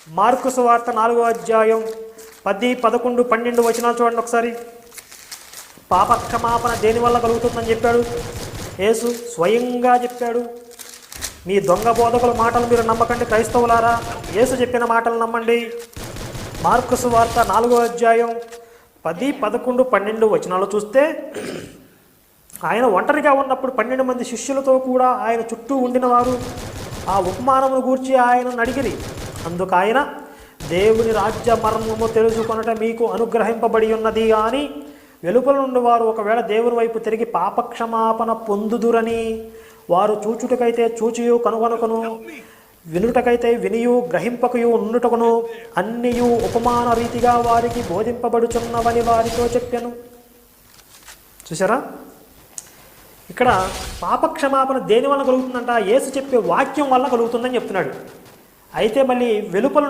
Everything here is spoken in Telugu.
మార్కు సువార్త 4వ అధ్యాయం 10, 11, 12 వచనాలు చూడండి ఒకసారి. పాపక్షమాపణ దేనివల్ల కలుగుతుందని చెప్పాడు? యేసు స్వయంగా చెప్పాడు. మీ దొంగ బోధకుల మాటలు మీరు నమ్మకండి క్రైస్తవులారా, యేసు చెప్పిన మాటలు నమ్మండి. మార్కు సువార్త 4వ అధ్యాయం 10, 11, 12 వచనాలు చూస్తే, ఆయన ఒంటరిగా ఉన్నప్పుడు 12 మంది శిష్యులతో కూడా ఆయన చుట్టూ ఉండిన వారు ఆ ఉపమానమును గూర్చి ఆయనను అడిగిరి. అందుకు ఆయన, దేవుని రాజ్య మర్మము తెలుసుకొనట మీకు అనుగ్రహింపబడి ఉన్నది, కానీ వెలుపల నుండి వారు ఒకవేళ దేవుని వైపు తిరిగి పాపక్షమాపణ పొందుదురని వారు చూచుటకైతే చూచియు కనుగొనకును, వినుటకైతే వినియు గ్రహింపకయు ఉండుటకును అన్నియు ఉపమాన రీతిగా వారికి బోధింపబడుచున్నవని వారితో చెప్పాను. చూసారా, ఇక్కడ పాపక్షమాపణ దేని వల్ల కలుగుతుందంట? యేసు చెప్పే వాక్యం వల్ల కలుగుతుందని చెప్తున్నాడు. అయితే మళ్ళీ వెలుపల